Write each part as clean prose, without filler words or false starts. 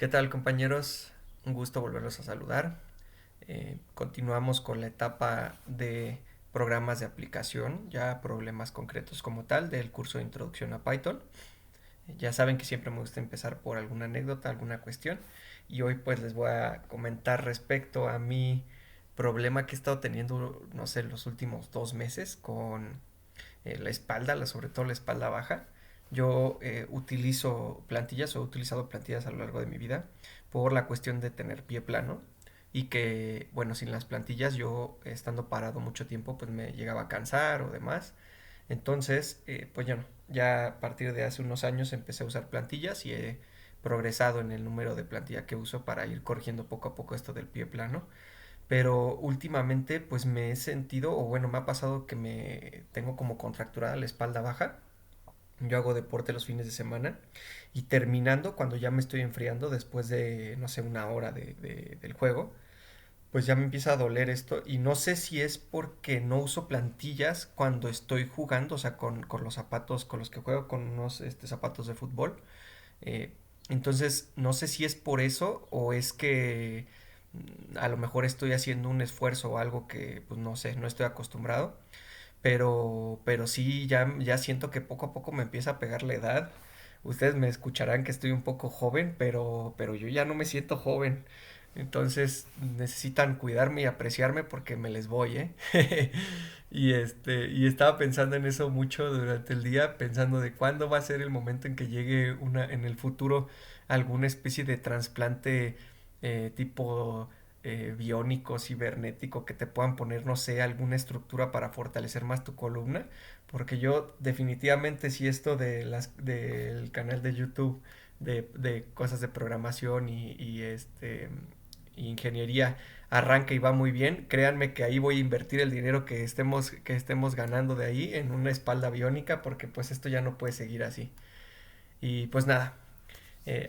¿Qué tal, compañeros? Un gusto volverlos a saludar. Continuamos con la etapa de programas de aplicación, ya problemas concretos como tal del curso de introducción a Python. Ya saben que siempre me gusta empezar por alguna anécdota, alguna cuestión, y hoy pues les voy a comentar respecto a mi problema que he estado teniendo, no sé, los últimos 2 meses con la espalda, sobre todo la espalda baja. Yo utilizo plantillas o he utilizado plantillas a lo largo de mi vida por la cuestión de tener pie plano y que, bueno, sin las plantillas yo estando parado mucho tiempo pues me llegaba a cansar o demás. Entonces, pues ya no, ya a partir de hace unos años empecé a usar plantillas y he progresado en el número de plantilla que uso para ir corrigiendo poco a poco esto del pie plano, pero últimamente pues me he sentido, o bueno, me ha pasado que me tengo como contracturada la espalda baja. Yo hago deporte los fines de semana y terminando, cuando ya me estoy enfriando después de, no sé, una hora del juego, pues ya me empieza a doler esto y no sé si es porque no uso plantillas cuando estoy jugando, o sea, con los zapatos con los que juego, con unos zapatos de fútbol. Eh, entonces, no sé si es por eso o es que a lo mejor estoy haciendo un esfuerzo o algo que, pues no sé, no estoy acostumbrado. Pero sí, ya siento que poco a poco me empieza a pegar la edad. Ustedes me escucharán que estoy un poco joven, pero yo ya no me siento joven. Entonces necesitan cuidarme y apreciarme porque me les voy, ¿eh? Y estaba pensando en eso mucho durante el día, pensando de cuándo va a ser el momento en que llegue en el futuro alguna especie de trasplante tipo biónico, cibernético, que te puedan poner, no sé, alguna estructura para fortalecer más tu columna, porque yo definitivamente si esto del canal de YouTube de cosas de programación y ingeniería arranca y va muy bien, créanme que ahí voy a invertir el dinero que estemos ganando de ahí en una espalda biónica, porque pues esto ya no puede seguir así. Y pues nada,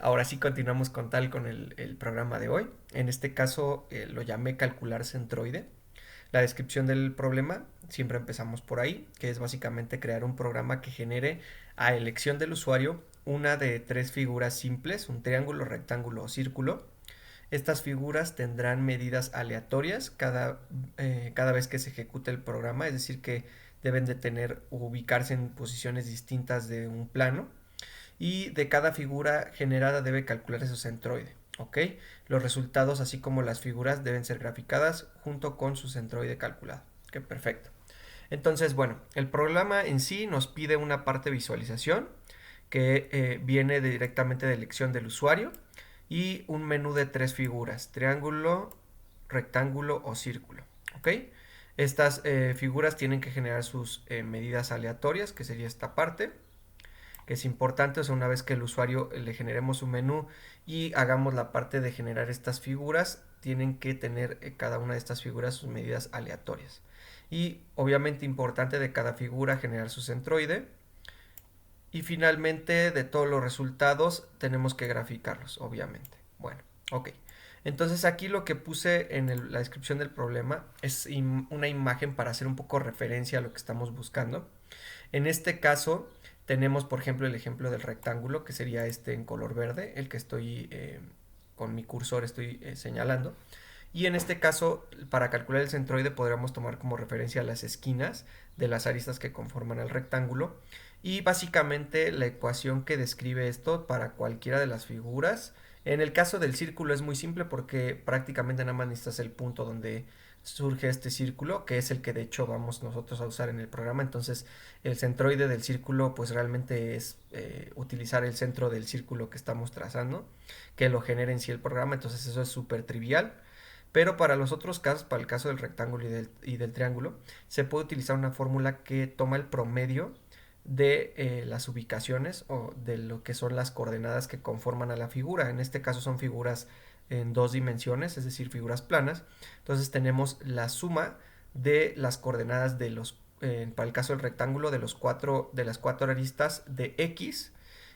ahora sí continuamos con el programa de hoy. En este caso lo llamé calcular centroide. La descripción del problema, siempre empezamos por ahí, que es básicamente crear un programa que genere a elección del usuario una de tres figuras simples, un triángulo, rectángulo o círculo. Estas figuras tendrán medidas aleatorias cada vez que se ejecute el programa, es decir, que deben de tener ubicarse en posiciones distintas de un plano y de cada figura generada debe calcularse su centroide. ¿Ok? Los resultados, así como las figuras, deben ser graficadas junto con su centroide calculado. Ok, perfecto. Entonces, bueno, el programa en sí nos pide una parte de visualización que viene directamente de elección del usuario y un menú de tres figuras, triángulo, rectángulo o círculo. ¿Ok? Estas figuras tienen que generar sus medidas aleatorias, que sería esta parte, que es importante, o sea, una vez que el usuario le generemos un menú y hagamos la parte de generar estas figuras, tienen que tener cada una de estas figuras sus medidas aleatorias. Y obviamente importante de cada figura generar su centroide. Y finalmente de todos los resultados tenemos que graficarlos, obviamente. Bueno, ok. Entonces aquí lo que puse en la descripción del problema es una imagen para hacer un poco referencia a lo que estamos buscando. En este caso tenemos, por ejemplo, el ejemplo del rectángulo, que sería este en color verde, el que estoy con mi cursor estoy señalando. Y en este caso, para calcular el centroide, podríamos tomar como referencia las esquinas de las aristas que conforman el rectángulo. Y básicamente la ecuación que describe esto para cualquiera de las figuras. En el caso del círculo es muy simple porque prácticamente nada más necesitas el punto donde surge este círculo, que es el que de hecho vamos nosotros a usar en el programa. Entonces el centroide del círculo pues realmente es utilizar el centro del círculo que estamos trazando, que lo genere en sí el programa. Entonces eso es súper trivial. Pero para los otros casos, para el caso del rectángulo y del triángulo, se puede utilizar una fórmula que toma el promedio de las ubicaciones o de lo que son las coordenadas que conforman a la figura. En este caso son figuras en dos dimensiones, es decir, figuras planas. Entonces tenemos la suma de las coordenadas para el caso del rectángulo, de las cuatro aristas de X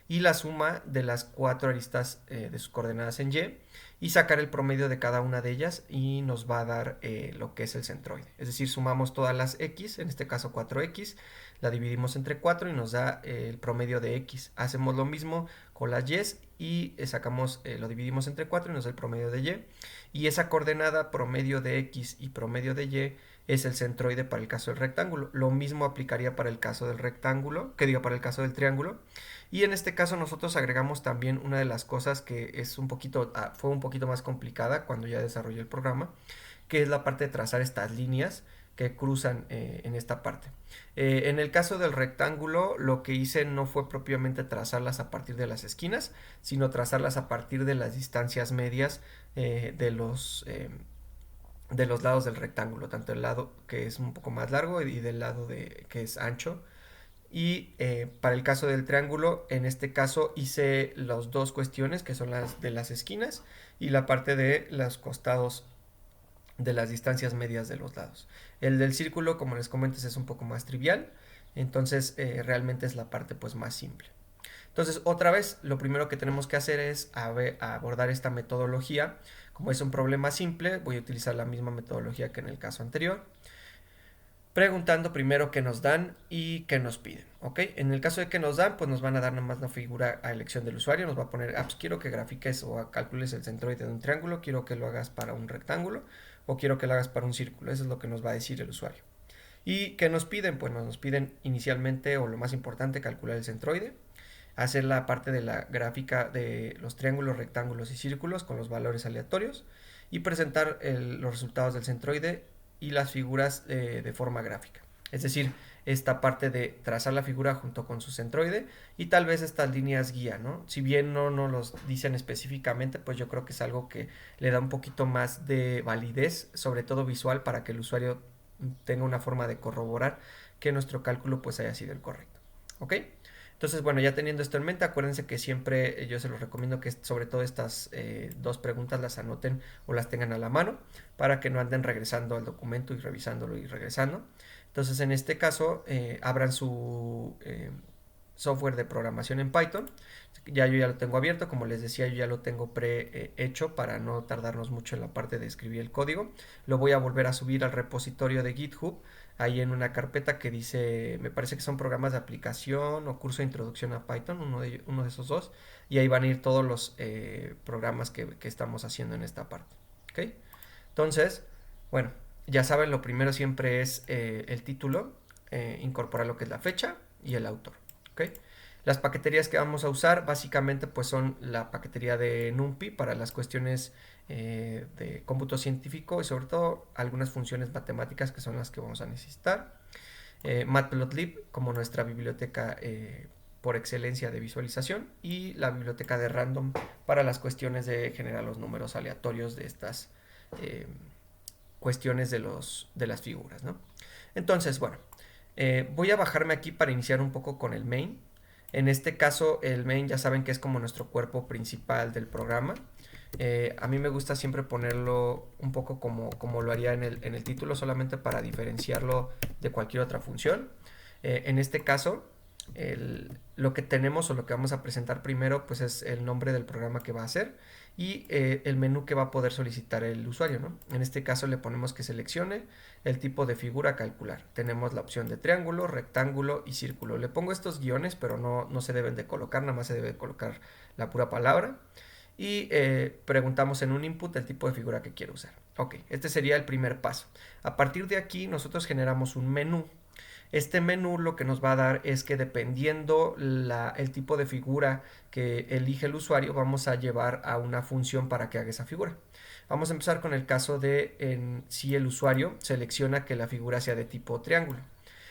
y la suma de las cuatro aristas de sus coordenadas en y sacar el promedio de cada una de ellas y nos va a dar lo que es el centroide. Es decir, sumamos todas las X, en este caso 4X, la dividimos entre 4 y nos da el promedio de X. Hacemos lo mismo con las Y y sacamos, lo dividimos entre 4 y nos da el promedio de y. Y esa coordenada promedio de x y promedio de y es el centroide para el caso del rectángulo. Lo mismo aplicaría para el caso del rectángulo, para el caso del triángulo. Y en este caso nosotros agregamos también una de las cosas que es fue un poquito más complicada cuando ya desarrollé el programa, que es la parte de trazar estas líneas que cruzan en esta parte. En el caso del rectángulo, lo que hice no fue propiamente trazarlas a partir de las esquinas, sino trazarlas a partir de las distancias medias de los lados del rectángulo, tanto el lado que es un poco más largo y del lado que es ancho. Y para el caso del triángulo, en este caso hice las dos cuestiones, que son las de las esquinas y la parte de los costados de las distancias medias de los lados. El del círculo, como les comento, es un poco más trivial, entonces realmente es la parte pues más simple. Entonces, otra vez, lo primero que tenemos que hacer es abordar esta metodología. Como es un problema simple, voy a utilizar la misma metodología que en el caso anterior, preguntando primero qué nos dan y qué nos piden, ¿ok? En el caso de que nos dan, pues nos van a dar nada más una figura a elección del usuario, nos va a poner, pues quiero que grafiques o calcules el centroide de un triángulo, quiero que lo hagas para un rectángulo o quiero que lo hagas para un círculo, eso es lo que nos va a decir el usuario. ¿Y qué nos piden? Pues nos piden inicialmente, o lo más importante, calcular el centroide, hacer la parte de la gráfica de los triángulos, rectángulos y círculos con los valores aleatorios y presentar los resultados del centroide y las figuras de forma gráfica. Es decir, esta parte de trazar la figura junto con su centroide y tal vez estas líneas guía, ¿no? Si bien no nos los dicen específicamente, pues yo creo que es algo que le da un poquito más de validez, sobre todo visual, para que el usuario tenga una forma de corroborar que nuestro cálculo pues haya sido el correcto. ¿Ok? Entonces, bueno, ya teniendo esto en mente, acuérdense que siempre yo se los recomiendo que sobre todo estas dos preguntas las anoten o las tengan a la mano para que no anden regresando al documento y revisándolo y regresando. Entonces, en este caso, abran su software de programación en Python. Yo ya lo tengo abierto, como les decía, yo ya lo tengo pre-hecho para no tardarnos mucho en la parte de escribir el código. Lo voy a volver a subir al repositorio de GitHub, ahí en una carpeta que dice, me parece que son programas de aplicación o curso de introducción a Python, uno de esos dos, y ahí van a ir todos los programas que estamos haciendo en esta parte. ¿Ok? Entonces, bueno, ya saben, lo primero siempre es el título, incorporar lo que es la fecha y el autor. ¿Ok? Las paqueterías que vamos a usar básicamente pues son la paquetería de NumPy para las cuestiones de cómputo científico y sobre todo algunas funciones matemáticas que son las que vamos a necesitar. Matplotlib como nuestra biblioteca por excelencia de visualización y la biblioteca de random para las cuestiones de generar los números aleatorios de estas cuestiones de las figuras, ¿no? Entonces, bueno, voy a bajarme aquí para iniciar un poco con el main. En este caso, el main ya saben que es como nuestro cuerpo principal del programa. A mí me gusta siempre ponerlo un poco como lo haría en el título, solamente para diferenciarlo de cualquier otra función. En este caso, lo que tenemos o lo que vamos a presentar primero pues es el nombre del programa que va a hacer y el menú que va a poder solicitar el usuario, ¿no? En este caso le ponemos que seleccione el tipo de figura a calcular. Tenemos la opción de triángulo, rectángulo y círculo. Le pongo estos guiones, pero no se deben de colocar, nada más se debe colocar la pura palabra. Y preguntamos en un input el tipo de figura que quiero usar. Ok, este sería el primer paso. A partir de aquí nosotros generamos un menú. Este menú lo que nos va a dar es que dependiendo el tipo de figura que elige el usuario, vamos a llevar a una función para que haga esa figura. Vamos a empezar con el caso de si el usuario selecciona que la figura sea de tipo triángulo.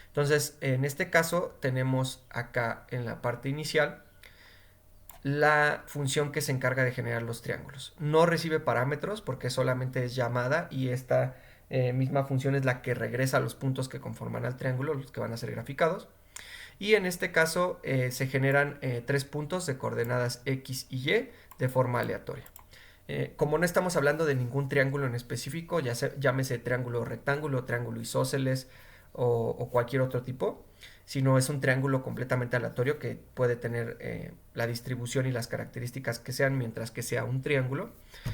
Entonces, en este caso tenemos acá en la parte inicial la función que se encarga de generar los triángulos. No recibe parámetros porque solamente es llamada y esta misma función es la que regresa a los puntos que conforman al triángulo, los que van a ser graficados. Y en este caso se generan 3 puntos de coordenadas X y Y de forma aleatoria. Como no estamos hablando de ningún triángulo en específico, llámese triángulo rectángulo, triángulo isósceles o cualquier otro tipo, sino es un triángulo completamente aleatorio que puede tener la distribución y las características que sean mientras que sea un triángulo.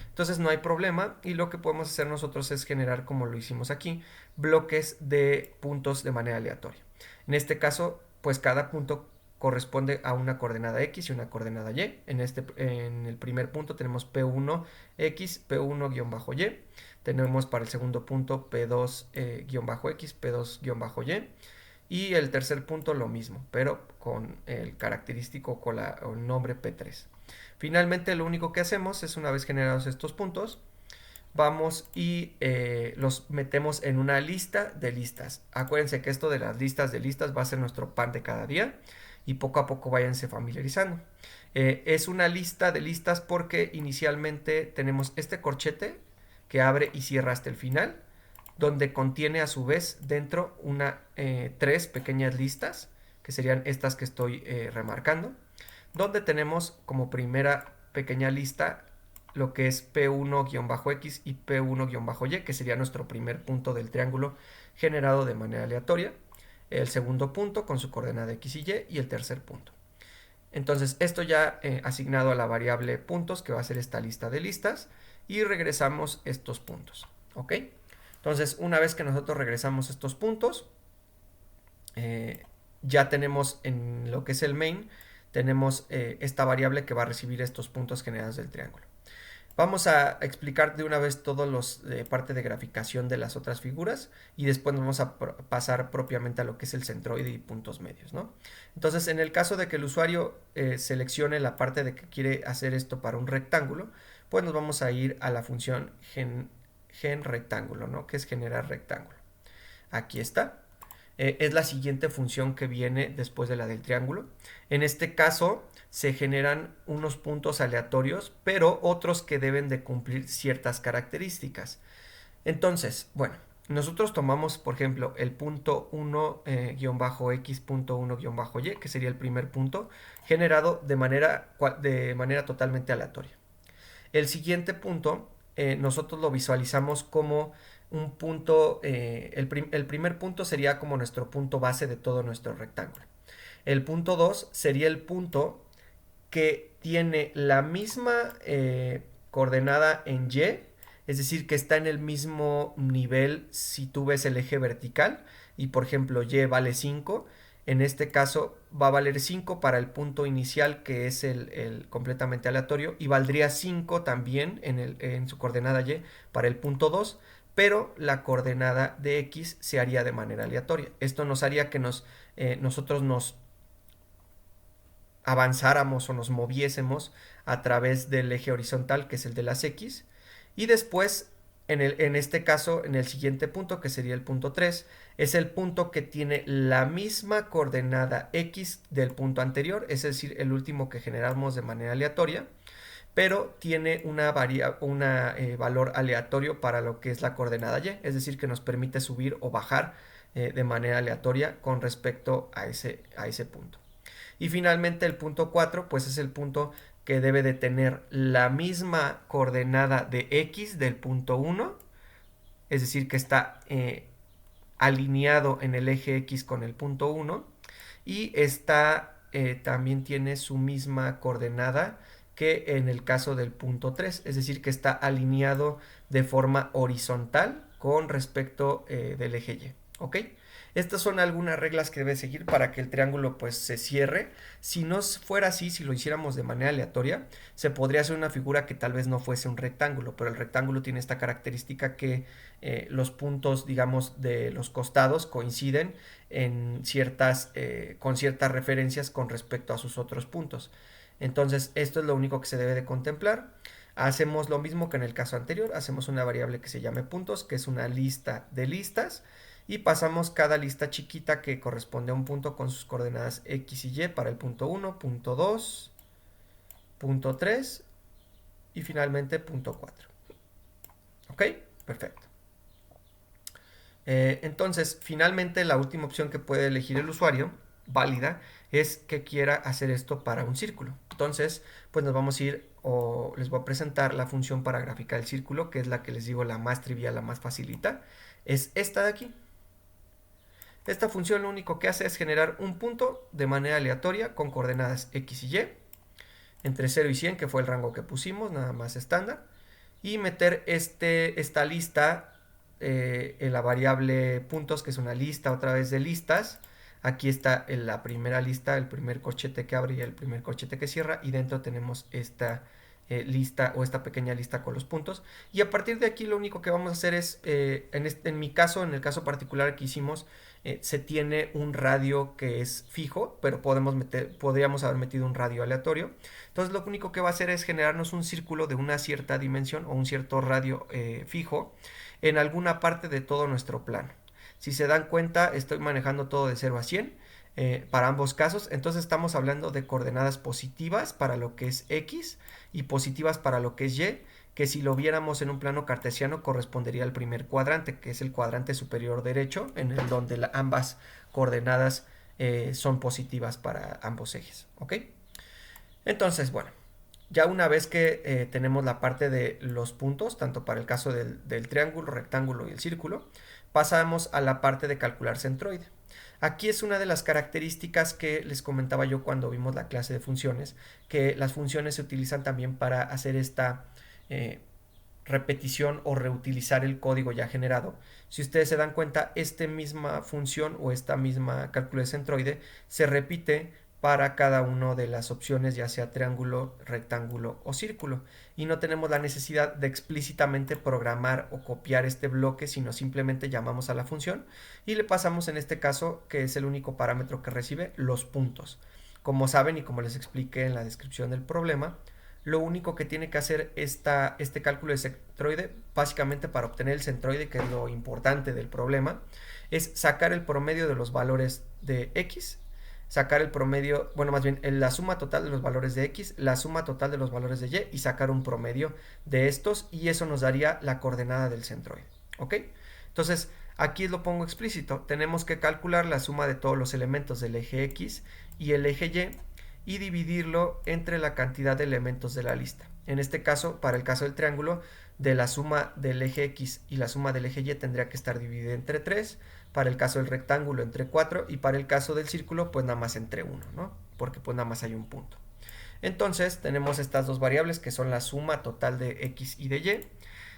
Entonces no hay problema y lo que podemos hacer nosotros es generar, como lo hicimos aquí, bloques de puntos de manera aleatoria. En este caso, pues cada punto corresponde a una coordenada X y una coordenada Y. En el primer punto tenemos P1X, P1-Y. Tenemos para el segundo punto P2-X, P2-Y. Y el tercer punto lo mismo, pero con el característico con el nombre P3. Finalmente lo único que hacemos es, una vez generados estos puntos, vamos y los metemos en una lista de listas. Acuérdense que esto de las listas de listas va a ser nuestro pan de cada día y poco a poco váyanse familiarizando. Es una lista de listas porque inicialmente tenemos este corchete que abre y cierra hasta el final, donde contiene a su vez dentro tres pequeñas listas, que serían estas que estoy remarcando, donde tenemos como primera pequeña lista lo que es P1-X y P1-Y, que sería nuestro primer punto del triángulo generado de manera aleatoria, el segundo punto con su coordenada X y Y, y el tercer punto. Entonces esto ya asignado a la variable puntos, que va a ser esta lista de listas, y regresamos estos puntos, ¿ok? Entonces una vez que nosotros regresamos estos puntos, ya tenemos en lo que es el main, tenemos esta variable que va a recibir estos puntos generados del triángulo. Vamos a explicar de una vez todos los parte de graficación de las otras figuras y después nos vamos a pasar propiamente a lo que es el centroide y puntos medios, ¿no? Entonces, en el caso de que el usuario seleccione la parte de que quiere hacer esto para un rectángulo, pues nos vamos a ir a la función gen rectángulo, ¿no? Que es generar rectángulo. Aquí está. Es la siguiente función que viene después de la del triángulo. En este caso se generan unos puntos aleatorios, pero otros que deben de cumplir ciertas características. Entonces, bueno, nosotros tomamos, por ejemplo, el punto 1-X, punto 1-Y, que sería el primer punto, generado de manera totalmente aleatoria. El siguiente punto, nosotros lo visualizamos como un punto, el primer punto sería como nuestro punto base de todo nuestro rectángulo. El punto 2 sería el punto que tiene la misma coordenada en Y, es decir, que está en el mismo nivel si tú ves el eje vertical y por ejemplo Y vale 5, en este caso va a valer 5 para el punto inicial, que es el completamente aleatorio, y valdría 5 también en su coordenada Y para el punto 2, pero la coordenada de X se haría de manera aleatoria. Esto nos haría que nosotros nos avanzáramos o nos moviésemos a través del eje horizontal, que es el de las X, y después en este caso, en el siguiente punto, que sería el punto 3, es el punto que tiene la misma coordenada X del punto anterior, es decir, el último que generamos de manera aleatoria, pero tiene valor aleatorio para lo que es la coordenada Y, es decir, que nos permite subir o bajar de manera aleatoria con respecto a ese punto. Y finalmente el punto 4, pues es el punto que debe de tener la misma coordenada de X del punto 1, es decir, que está alineado en el eje X con el punto 1, y también tiene su misma coordenada que en el caso del punto 3, es decir, que está alineado de forma horizontal con respecto del eje Y, ¿ok? Estas son algunas reglas que debe seguir para que el triángulo pues se cierre. Si no fuera así, si lo hiciéramos de manera aleatoria, se podría hacer una figura que tal vez no fuese un rectángulo, pero el rectángulo tiene esta característica que los puntos, digamos, de los costados coinciden con ciertas referencias con respecto a sus otros puntos. Entonces, esto es lo único que se debe de contemplar. Hacemos lo mismo que en el caso anterior, hacemos una variable que se llame puntos, que es una lista de listas, y pasamos cada lista chiquita que corresponde a un punto con sus coordenadas X y Y para el punto 1, punto 2, punto 3 y finalmente punto 4. ¿Ok? Perfecto. Entonces, finalmente la última opción que puede elegir el usuario, válida, es que quiera hacer esto para un círculo. Entonces, pues nos vamos a ir, o les voy a presentar la función para graficar el círculo, que es la que les digo, la más trivial, la más facilita. Es esta de aquí. Esta función lo único que hace es generar un punto de manera aleatoria con coordenadas X y Y, entre 0 y 100, que fue el rango que pusimos, nada más estándar, y meter esta lista en la variable puntos, que es una lista otra vez de listas, Aquí está la primera lista, el primer corchete que abre y el primer corchete que cierra, y dentro tenemos esta lista o esta pequeña lista con los puntos. Y a partir de aquí lo único que vamos a hacer es, en mi caso, en el caso particular que hicimos, se tiene un radio que es fijo, pero podríamos haber metido un radio aleatorio. Entonces lo único que va a hacer es generarnos un círculo de una cierta dimensión o un cierto radio fijo en alguna parte de todo nuestro plano. Si se dan cuenta, estoy manejando todo de 0 a 100 para ambos casos. Entonces estamos hablando de coordenadas positivas para lo que es X y positivas para lo que es Y, que si lo viéramos en un plano cartesiano correspondería al primer cuadrante, que es el cuadrante superior derecho, en el donde ambas coordenadas son positivas para ambos ejes. ¿Ok? Entonces, bueno, ya una vez que tenemos la parte de los puntos, tanto para el caso del triángulo, rectángulo y el círculo, pasamos a la parte de calcular centroide. Aquí es una de las características que les comentaba yo cuando vimos la clase de funciones, que las funciones se utilizan también para hacer esta repetición o reutilizar el código ya generado. Si ustedes se dan cuenta, esta misma función o esta misma cálculo de centroide se repite para cada una de las opciones, ya sea triángulo, rectángulo o círculo, y no tenemos la necesidad de explícitamente programar o copiar este bloque, sino simplemente llamamos a la función y le pasamos, en este caso, que es el único parámetro que recibe, los puntos. Como saben y como les expliqué en la descripción del problema, lo único que tiene que hacer este cálculo de centroide, básicamente para obtener el centroide, que es lo importante del problema, es sacar el promedio de los valores de X, sacar el promedio, bueno, más bien la suma total de los valores de X, la suma total de los valores de Y, y sacar un promedio de estos, y eso nos daría la coordenada del centroide. ¿Ok? Entonces, aquí lo pongo explícito. Tenemos que calcular la suma de todos los elementos del eje X y el eje Y dividirlo entre la cantidad de elementos de la lista. En este caso, para el caso del triángulo, de la suma del eje X y la suma del eje Y tendría que estar dividida entre 3, para el caso del rectángulo entre 4 y para el caso del círculo pues nada más entre 1, ¿no? Porque pues nada más hay un punto. Entonces tenemos estas dos variables que son la suma total de X y de Y.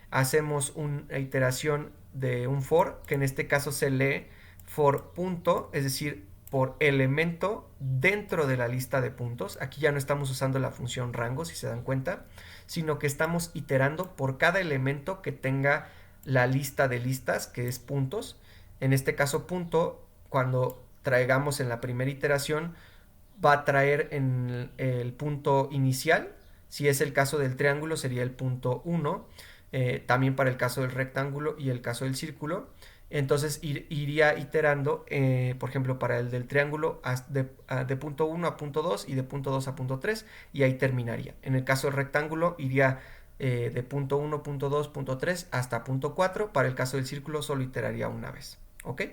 Hacemos una iteración de un for, que en este caso se lee for punto, es decir, por elemento dentro de la lista de puntos. Aquí ya no estamos usando la función rango, si se dan cuenta, sino que estamos iterando por cada elemento que tenga la lista de listas, que es puntos. En este caso, punto, cuando traigamos en la primera iteración, va a traer en el punto inicial. Si es el caso del triángulo, sería el punto 1. También para el caso del rectángulo y el caso del círculo. Entonces iría iterando, por ejemplo, para el del triángulo de punto 1 a punto 2 y de punto 2 a punto 3, y ahí terminaría. En el caso del rectángulo iría de punto 1, punto 2, punto 3 hasta punto 4. Para el caso del círculo solo iteraría una vez. ¿Ok?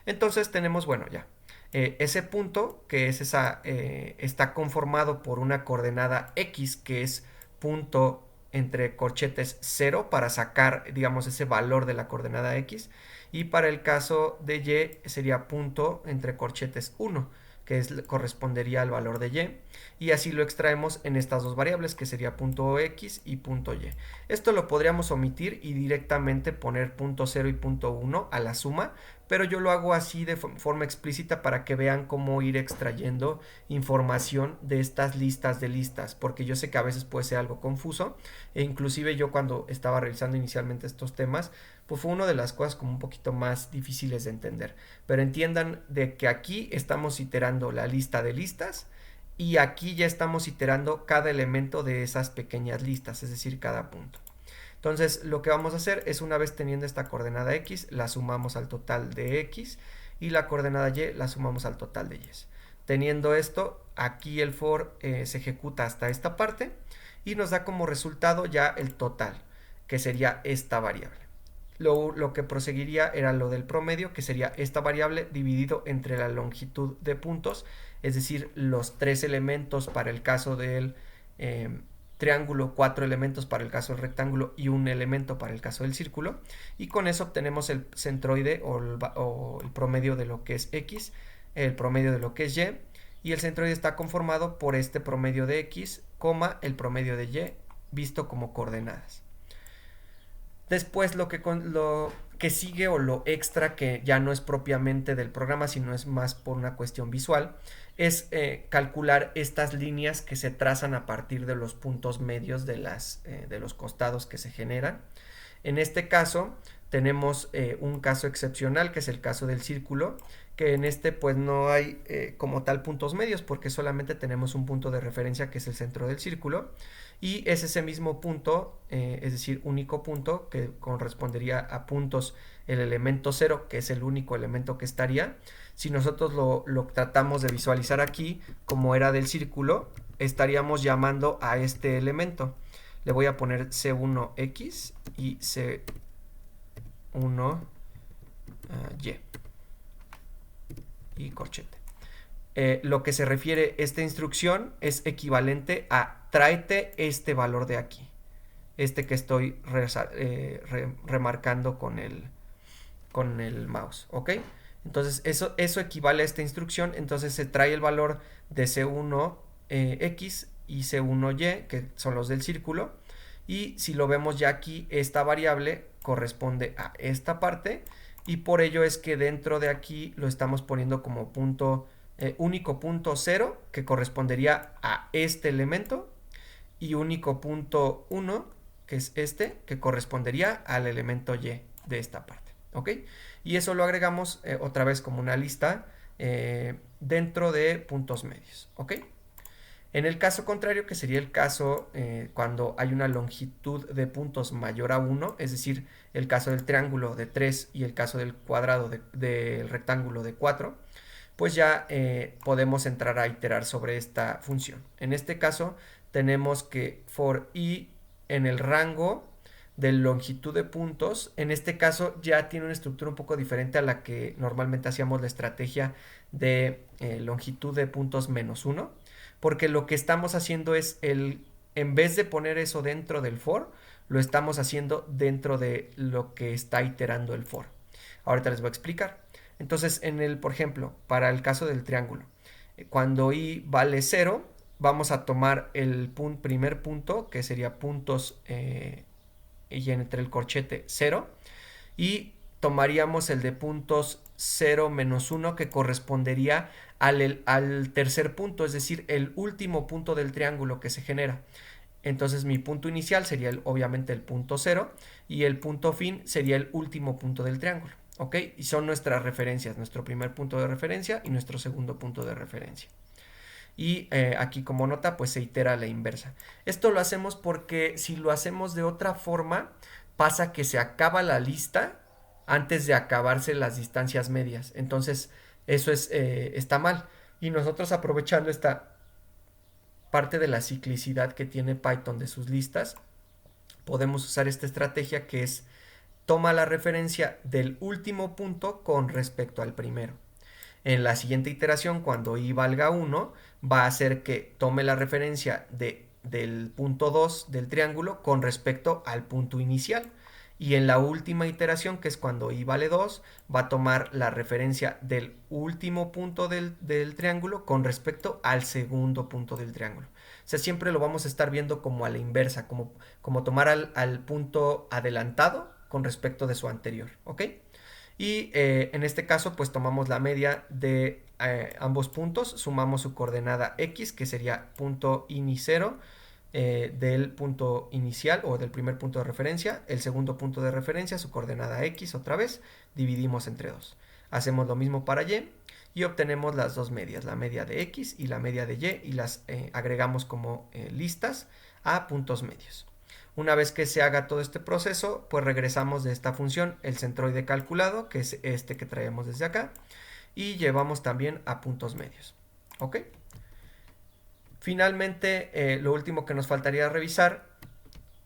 Entonces tenemos, bueno, ya. Ese punto, que es está conformado por una coordenada X, que es punto entre corchetes 0 para sacar, digamos, ese valor de la coordenada X. Y para el caso de Y sería punto entre corchetes 1, que correspondería al valor de Y. Y así lo extraemos en estas dos variables, que sería punto X y punto Y. Esto lo podríamos omitir y directamente poner punto 0 y punto 1 a la suma, pero yo lo hago así de forma explícita para que vean cómo ir extrayendo información de estas listas de listas, porque yo sé que a veces puede ser algo confuso, e inclusive yo cuando estaba revisando inicialmente estos temas, pues fue una de las cosas como un poquito más difíciles de entender. Pero entiendan de que aquí estamos iterando la lista de listas y aquí ya estamos iterando cada elemento de esas pequeñas listas, es decir, cada punto. Entonces lo que vamos a hacer es, una vez teniendo esta coordenada X, la sumamos al total de X, y la coordenada Y la sumamos al total de Y. Teniendo esto, aquí el for se ejecuta hasta esta parte y nos da como resultado ya el total, que sería esta variable. Lo que proseguiría era lo del promedio, que sería esta variable dividido entre la longitud de puntos, es decir, los 3 elementos para el caso del triángulo, 4 elementos para el caso del rectángulo y 1 elemento para el caso del círculo, y con eso obtenemos el centroide o el promedio de lo que es X, el promedio de lo que es Y el centroide está conformado por este promedio de X, el promedio de Y, visto como coordenadas. Después, ¿qué que sigue o lo extra que ya no es propiamente del programa, sino es más por una cuestión visual, es calcular estas líneas que se trazan a partir de los puntos medios de los costados que se generan. En este caso tenemos un caso excepcional, que es el caso del círculo, que en este pues no hay como tal puntos medios, porque solamente tenemos un punto de referencia que es el centro del círculo, y es ese mismo punto, es decir, único punto, que correspondería a puntos el elemento 0, que es el único elemento que estaría. Si nosotros lo tratamos de visualizar aquí, como era del círculo, estaríamos llamando a este elemento. Le voy a poner C1X y C1Y y corchete. Lo que se refiere esta instrucción es equivalente a tráete este valor de aquí, este que estoy remarcando con el mouse, ¿ok? Entonces eso equivale a esta instrucción. Entonces se trae el valor de C1X y C1Y, que son los del círculo, y si lo vemos ya aquí, esta variable corresponde a esta parte, y por ello es que dentro de aquí lo estamos poniendo como punto único punto 0, que correspondería a este elemento, y único punto 1, que es este, que correspondería al elemento Y de esta parte, ¿ok? Y eso lo agregamos otra vez como una lista dentro de puntos medios, ¿ok? En el caso contrario, que sería el caso cuando hay una longitud de puntos mayor a 1, es decir, el caso del triángulo de 3 y el caso del cuadrado del rectángulo de 4, pues ya podemos entrar a iterar sobre esta función. En este caso tenemos que for i en el rango de longitud de puntos, en este caso ya tiene una estructura un poco diferente a la que normalmente hacíamos la estrategia de longitud de puntos menos 1, porque lo que estamos haciendo es en vez de poner eso dentro del for, lo estamos haciendo dentro de lo que está iterando el for. Ahorita les voy a explicar. Entonces, por ejemplo, para el caso del triángulo, cuando i vale 0, vamos a tomar el primer punto, que sería puntos y entre el corchete 0, y tomaríamos el de puntos 0 menos 1, que correspondería al tercer punto, es decir, el último punto del triángulo que se genera. Entonces mi punto inicial sería obviamente el punto 0, y el punto fin sería el último punto del triángulo, ¿ok? Y son nuestras referencias, nuestro primer punto de referencia y nuestro segundo punto de referencia. Y aquí como nota pues se itera a la inversa. Esto lo hacemos porque si lo hacemos de otra forma, pasa que se acaba la lista antes de acabarse las distancias medias. Entonces eso está mal. Y nosotros, aprovechando esta parte de la ciclicidad que tiene Python de sus listas, podemos usar esta estrategia, que es toma la referencia del último punto con respecto al primero. En la siguiente iteración, cuando i valga 1, va a hacer que tome la referencia del punto 2 del triángulo con respecto al punto inicial. Y en la última iteración, que es cuando i vale 2, va a tomar la referencia del último punto del triángulo con respecto al segundo punto del triángulo. O sea, siempre lo vamos a estar viendo como a la inversa, como tomar al punto adelantado con respecto de su anterior, ¿ok? Y en este caso pues tomamos la media de ambos puntos, sumamos su coordenada x, que sería punto ini 0 del punto inicial o del primer punto de referencia, el segundo punto de referencia, su coordenada x otra vez, dividimos entre 2. Hacemos lo mismo para y obtenemos las dos medias, la media de x y la media de y las agregamos como listas a puntos medios. Una vez que se haga todo este proceso, pues regresamos de esta función el centroide calculado, que es este que traemos desde acá, y llevamos también a puntos medios. ¿Ok? Finalmente, lo último que nos faltaría revisar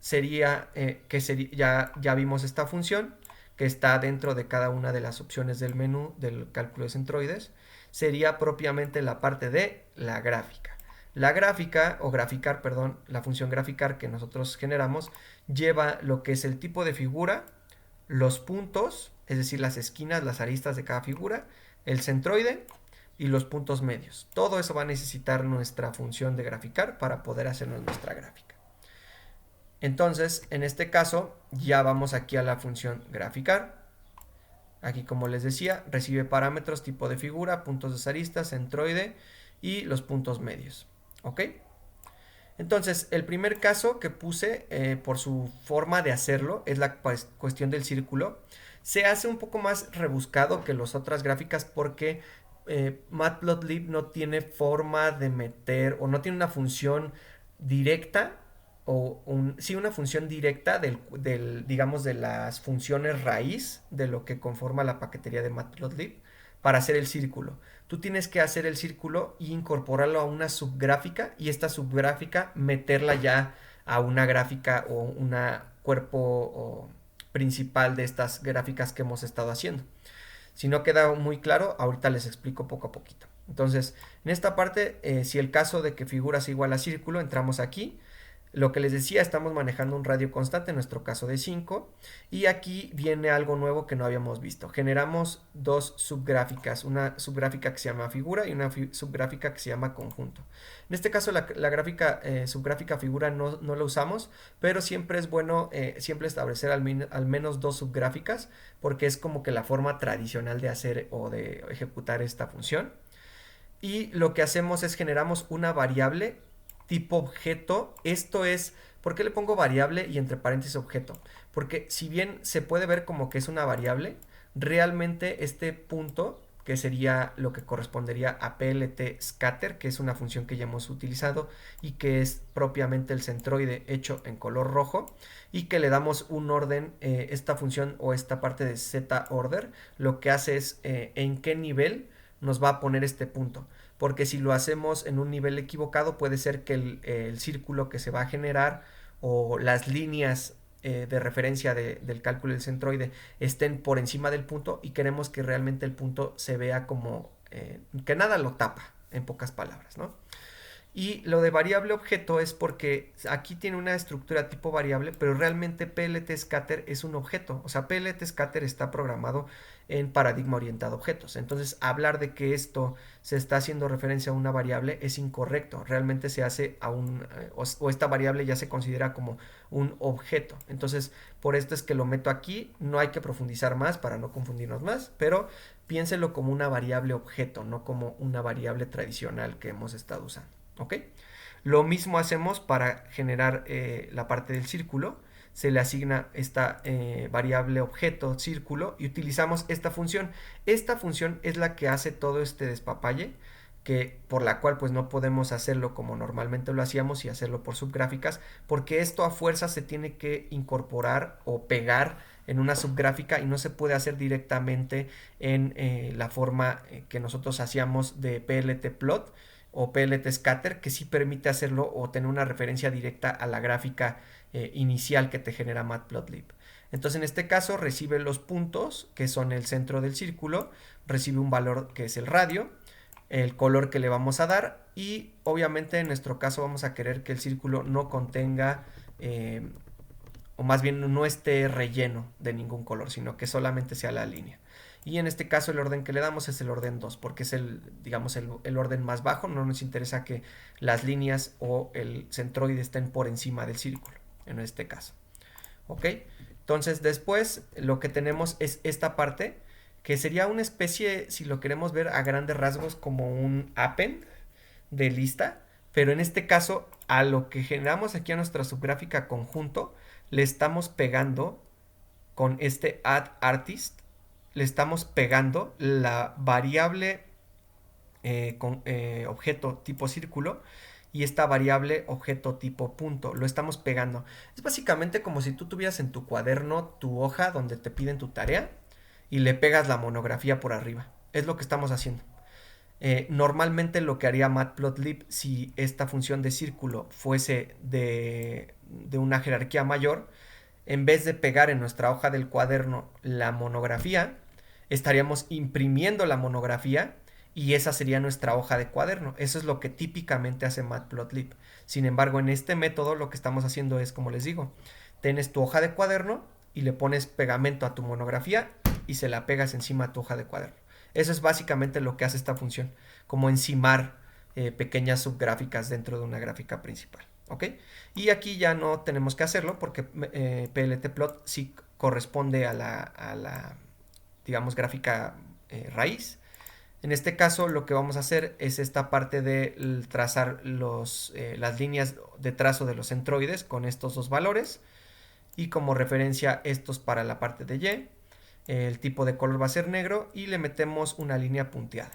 sería ya vimos esta función que está dentro de cada una de las opciones del menú del cálculo de centroides. Sería propiamente la parte de la gráfica. La gráfica, o graficar, perdón, la función graficar que nosotros generamos, lleva lo que es el tipo de figura, los puntos, es decir, las esquinas, las aristas de cada figura, el centroide y los puntos medios. Todo eso va a necesitar nuestra función de graficar para poder hacernos nuestra gráfica. Entonces, en este caso, ya vamos aquí a la función graficar. Aquí, como les decía, recibe parámetros tipo de figura, puntos de arista, centroide y los puntos medios. ¿Ok? Entonces, el primer caso que puse por su forma de hacerlo es la cuestión del círculo. Se hace un poco más rebuscado que las otras gráficas porque Matplotlib no tiene forma de meter o no tiene una función directa o sí una función directa digamos de las funciones raíz de lo que conforma la paquetería de Matplotlib para hacer el círculo. Tú tienes que hacer el círculo y incorporarlo a una subgráfica y esta subgráfica meterla ya a una gráfica o una cuerpo principal de estas gráficas que hemos estado haciendo. Si no queda muy claro, ahorita les explico poco a poquito. Entonces, en esta parte, si el caso de que figura es igual a círculo, entramos aquí. Lo que les decía, estamos manejando un radio constante, en nuestro caso de 5. Y aquí viene algo nuevo que no habíamos visto. Generamos dos subgráficas, una subgráfica que se llama figura y una subgráfica que se llama conjunto. En este caso la gráfica subgráfica figura no la usamos, pero siempre es bueno siempre establecer al menos dos subgráficas, porque es como que la forma tradicional de hacer o de ejecutar esta función. Y lo que hacemos es generamos una variable tipo objeto. Esto es, ¿por qué le pongo variable y entre paréntesis objeto? Porque si bien se puede ver como que es una variable, realmente este punto, que sería lo que correspondería a plt scatter, que es una función que ya hemos utilizado y que es propiamente el centroide hecho en color rojo, y que le damos un orden, esta función o esta parte de zorder, lo que hace es en qué nivel nos va a poner este punto, porque si lo hacemos en un nivel equivocado puede ser que el círculo que se va a generar o las líneas de referencia del cálculo del centroide estén por encima del punto y queremos que realmente el punto se vea como que nada lo tapa, en pocas palabras, ¿no? Y lo de variable objeto es porque aquí tiene una estructura tipo variable, pero realmente PLT Scatter es un objeto. O sea, PLT Scatter está programado en paradigma orientado a objetos. Entonces, hablar de que esto se está haciendo referencia a una variable es incorrecto. Realmente se hace a o esta variable ya se considera como un objeto. Entonces, por esto es que lo meto aquí. No hay que profundizar más para no confundirnos más, pero piénselo como una variable objeto, no como una variable tradicional que hemos estado usando. ¿Ok? Lo mismo hacemos para generar la parte del círculo. Se le asigna esta variable objeto círculo y utilizamos esta función. Esta función es la que hace todo este despapalle, por la cual pues no podemos hacerlo como normalmente lo hacíamos y hacerlo por subgráficas, porque esto a fuerza se tiene que incorporar o pegar en una subgráfica y no se puede hacer directamente en la forma que nosotros hacíamos de PLT plot o PLT scatter, que sí permite hacerlo o tener una referencia directa a la gráfica inicial que te genera Matplotlib. Entonces en este caso recibe los puntos que son el centro del círculo, recibe un valor que es el radio, el color que le vamos a dar y obviamente en nuestro caso vamos a querer que el círculo no contenga o más bien no esté relleno de ningún color, sino que solamente sea la línea. Y en este caso el orden que le damos es el orden 2, porque es digamos, el orden más bajo. No nos interesa que las líneas o el centroide estén por encima del círculo, en este caso. ¿Ok? Entonces después lo que tenemos es esta parte, que sería una especie, si lo queremos ver a grandes rasgos, como un append de lista, pero en este caso a lo que generamos aquí a nuestra subgráfica conjunto, le estamos pegando con este add artist, le estamos pegando la variable objeto tipo círculo y esta variable objeto tipo punto. Lo estamos pegando. Es básicamente como si tú tuvieras en tu cuaderno tu hoja donde te piden tu tarea y le pegas la monografía por arriba. Es lo que estamos haciendo. Normalmente lo que haría Matplotlib si esta función de círculo fuese de una jerarquía mayor, en vez de pegar en nuestra hoja del cuaderno la monografía, estaríamos imprimiendo la monografía y esa sería nuestra hoja de cuaderno. Eso es lo que típicamente hace Matplotlib. Sin embargo, en este método lo que estamos haciendo es, como les digo, tienes tu hoja de cuaderno y le pones pegamento a tu monografía y se la pegas encima a tu hoja de cuaderno. Eso es básicamente lo que hace esta función, como encimar pequeñas subgráficas dentro de una gráfica principal. ¿Ok? Y aquí ya no tenemos que hacerlo porque pltplot sí corresponde a la digamos, gráfica raíz. En este caso lo que vamos a hacer es esta parte de trazar las líneas de trazo de los centroides con estos dos valores y como referencia estos para la parte de Y. El tipo de color va a ser negro y le metemos una línea punteada.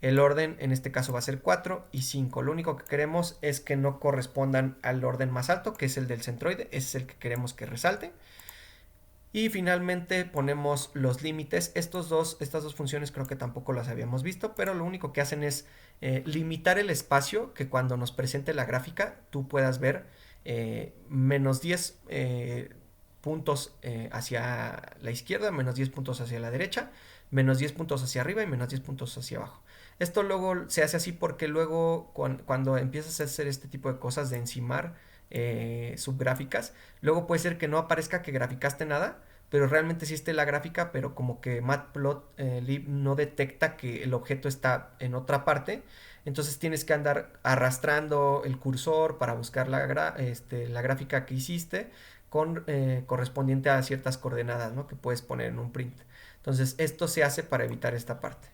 El orden en este caso va a ser 4 y 5. Lo único que queremos es que no correspondan al orden más alto, que es el del centroide. Ese es el que queremos que resalte. Y finalmente ponemos los límites. Estas dos funciones creo que tampoco las habíamos visto, pero lo único que hacen es limitar el espacio que cuando nos presente la gráfica tú puedas ver menos 10 puntos hacia la izquierda, menos 10 puntos hacia la derecha, menos 10 puntos hacia arriba y menos 10 puntos hacia abajo. Esto luego se hace así porque luego cuando empiezas a hacer este tipo de cosas de encimar subgráficas, luego puede ser que no aparezca que graficaste nada, pero realmente sí esté la gráfica, pero como que Matplotlib no detecta que el objeto está en otra parte, entonces tienes que andar arrastrando el cursor para buscar la gráfica que hiciste correspondiente a ciertas coordenadas, ¿no?, que puedes poner en un print. Entonces esto se hace para evitar esta parte.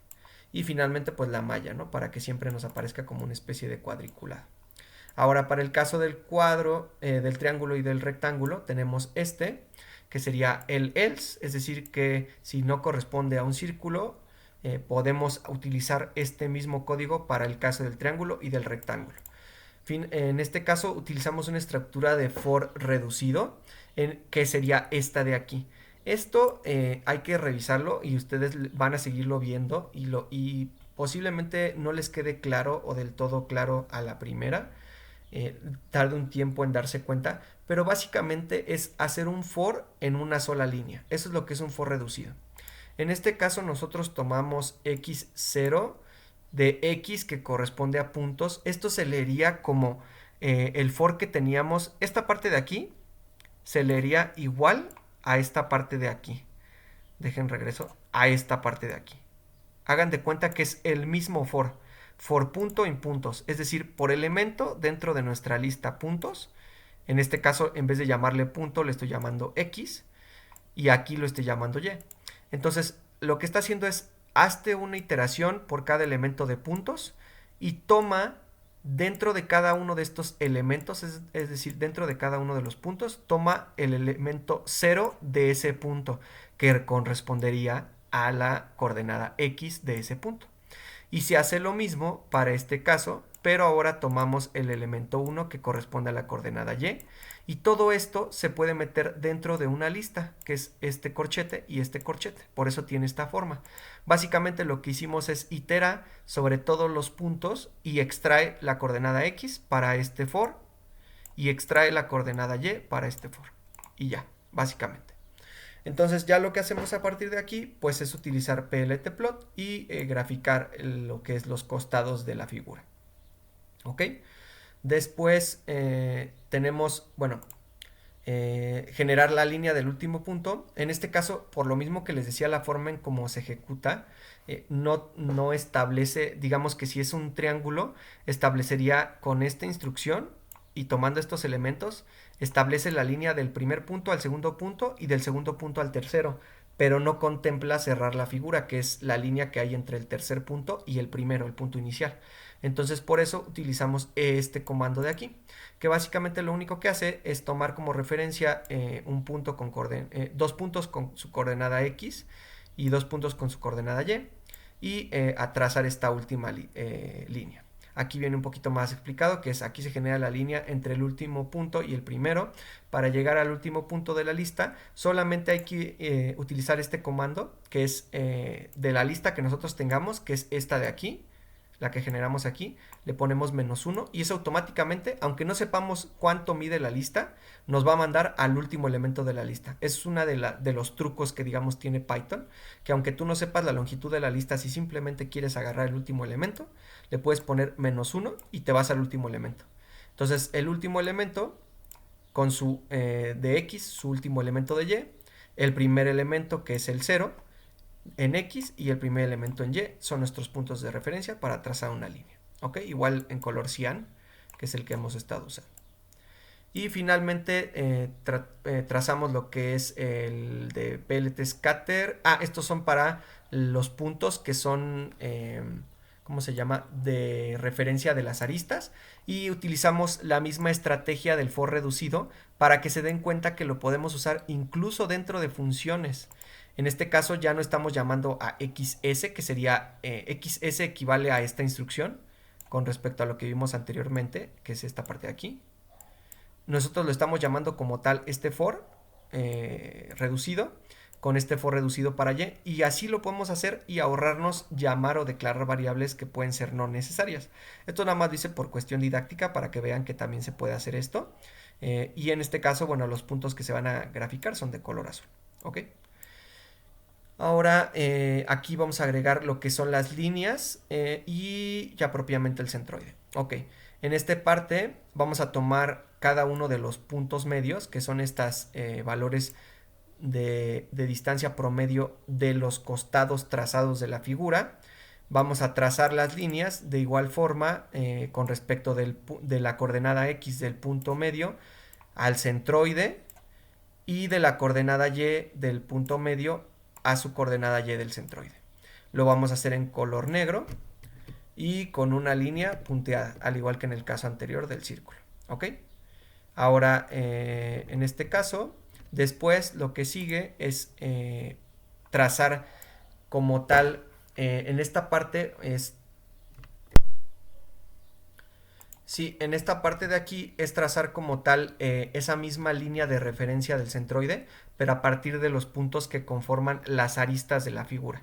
Y finalmente pues la malla, ¿no?, para que siempre nos aparezca como una especie de cuadriculado. Ahora para el caso del cuadro, del triángulo y del rectángulo, tenemos que sería el else, es decir que si no corresponde a un círculo, podemos utilizar este mismo código para el caso del triángulo y del rectángulo. En este caso utilizamos una estructura de for reducido, que sería esta de aquí. Esto hay que revisarlo y ustedes van a seguirlo viendo y posiblemente no les quede claro o del todo claro a la primera. Tarde un tiempo en darse cuenta, pero básicamente es hacer un for en una sola línea. Eso es lo que es un for reducido. En este caso nosotros tomamos x0 de x que corresponde a puntos. Esto se leería como el for que teníamos. Esta parte de aquí se leería igual a esta parte de aquí. Dejen regreso a esta parte de aquí. Hagan de cuenta que es el mismo for. For punto en puntos. Es decir, por elemento dentro de nuestra lista puntos. En este caso, en vez de llamarle punto, le estoy llamando x. Y aquí lo estoy llamando y. Entonces, lo que está haciendo es hazte una iteración por cada elemento de puntos y toma dentro de cada uno de estos elementos, es decir, dentro de cada uno de los puntos, toma el elemento 0 de ese punto, que correspondería a la coordenada x de ese punto. Y se hace lo mismo para este caso, pero ahora tomamos el elemento 1 que corresponde a la coordenada y. Y todo esto se puede meter dentro de una lista, que es este corchete y este corchete. Por eso tiene esta forma. Básicamente lo que hicimos es iterar sobre todos los puntos y extrae la coordenada x para este for y extrae la coordenada y para este for. Y ya, básicamente. Entonces ya lo que hacemos a partir de aquí pues es utilizar pltplot y graficar lo que es los costados de la figura. ¿Ok? Después tenemos, bueno, generar la línea del último punto. En este caso, por lo mismo que les decía, la forma en cómo se ejecuta no establece, digamos que si es un triángulo, establecería con esta instrucción y tomando estos elementos, establece la línea del primer punto al segundo punto y del segundo punto al tercero, pero no contempla cerrar la figura, que es la línea que hay entre el tercer punto y el primero, el punto inicial. Entonces por eso utilizamos este comando de aquí, que básicamente lo único que hace es tomar como referencia un punto con dos puntos con su coordenada x y dos puntos con su coordenada y a trazar esta última línea. Aquí viene un poquito más explicado, que es aquí se genera la línea entre el último punto y el primero. Para llegar al último punto de la lista, solamente hay que utilizar este comando, que es de la lista que nosotros tengamos, que es esta de aquí, la que generamos aquí, le ponemos -1 y eso automáticamente, aunque no sepamos cuánto mide la lista, nos va a mandar al último elemento de la lista. Es una de los trucos que digamos tiene Python, que aunque tú no sepas la longitud de la lista, si simplemente quieres agarrar el último elemento, le puedes poner -1 y te vas al último elemento. Entonces el último elemento con su de x, su último elemento de y, el primer elemento que es el 0, en X y el primer elemento en Y son nuestros puntos de referencia para trazar una línea. ¿Ok? Igual en color cian, que es el que hemos estado usando. Y finalmente trazamos lo que es el de PLT Scatter. Estos son para los puntos que son, ¿cómo se llama? De referencia de las aristas. Y utilizamos la misma estrategia del for reducido para que se den cuenta que lo podemos usar incluso dentro de funciones. En este caso ya no estamos llamando a XS, que sería XS equivale a esta instrucción con respecto a lo que vimos anteriormente, que es esta parte de aquí. Nosotros lo estamos llamando como tal este for reducido, con este for reducido para y, y así lo podemos hacer y ahorrarnos llamar o declarar variables que pueden ser no necesarias. Esto nada más dice por cuestión didáctica para que vean que también se puede hacer esto. Y en este caso, bueno, los puntos que se van a graficar son de color azul. ¿Ok? Ahora aquí vamos a agregar lo que son las líneas y ya propiamente el centroide. Ok, en esta parte vamos a tomar cada uno de los puntos medios, que son estos valores de distancia promedio de los costados trazados de la figura. Vamos a trazar las líneas de igual forma con respecto de la coordenada X del punto medio al centroide y de la coordenada Y del punto medio a su coordenada Y del centroide. Lo vamos a hacer en color negro y con una línea punteada, al igual que en el caso anterior del círculo. ¿Ok? Ahora, en este caso, después lo que sigue es trazar como tal, en esta parte es... Sí, en esta parte de aquí es trazar como tal esa misma línea de referencia del centroide, pero a partir de los puntos que conforman las aristas de la figura.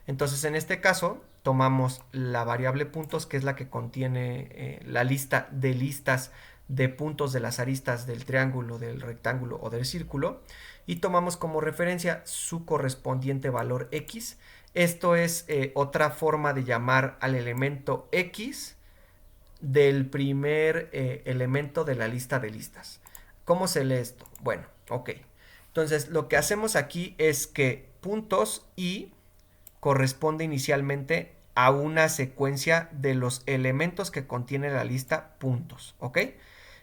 Entonces, en este caso, tomamos la variable puntos, que es la que contiene la lista de listas de puntos de las aristas del triángulo, del rectángulo o del círculo, y tomamos como referencia su correspondiente valor X. Esto es otra forma de llamar al elemento X del primer elemento de la lista de listas. ¿Cómo se lee esto? Bueno, ok. Entonces, lo que hacemos aquí es que puntos i corresponde inicialmente a una secuencia de los elementos que contiene la lista puntos, ¿ok?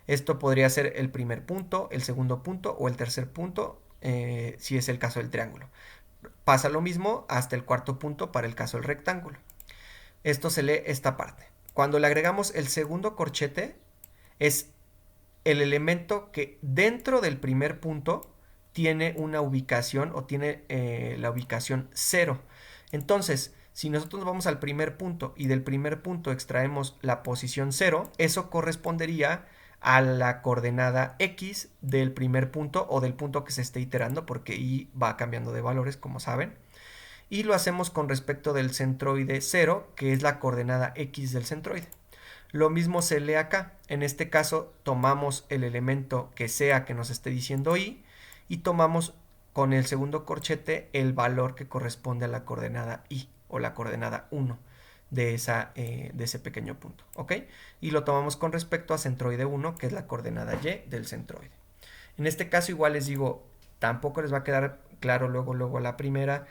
Esto podría ser el primer punto, el segundo punto o el tercer punto, si es el caso del triángulo. Pasa lo mismo hasta el cuarto punto para el caso del rectángulo. Esto se lee esta parte. Cuando le agregamos el segundo corchete, es el elemento que dentro del primer punto tiene una ubicación o tiene la ubicación 0. Entonces, si nosotros vamos al primer punto y del primer punto extraemos la posición 0, eso correspondería a la coordenada X del primer punto o del punto que se esté iterando, porque Y va cambiando de valores, como saben. Y lo hacemos con respecto del centroide 0, que es la coordenada X del centroide. Lo mismo se lee acá. En este caso tomamos el elemento que sea que nos esté diciendo Y y tomamos con el segundo corchete el valor que corresponde a la coordenada Y o la coordenada 1 de ese pequeño punto. ¿Ok? Y lo tomamos con respecto a centroide 1, que es la coordenada Y del centroide. En este caso igual les digo, tampoco les va a quedar claro luego a la primera.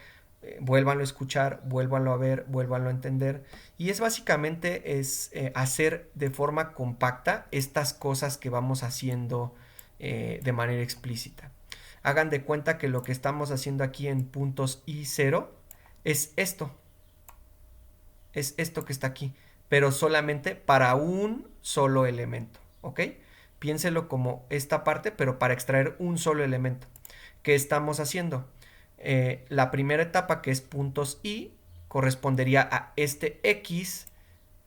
Vuélvanlo a escuchar, vuélvanlo a ver, vuélvanlo a entender. Y es básicamente hacer de forma compacta estas cosas que vamos haciendo de manera explícita. Hagan de cuenta que lo que estamos haciendo aquí en puntos I0 es esto. Es esto que está aquí, pero solamente para un solo elemento. ¿Ok? Piénselo como esta parte, pero para extraer un solo elemento. ¿Qué estamos haciendo? La primera etapa, que es puntos i, correspondería a este x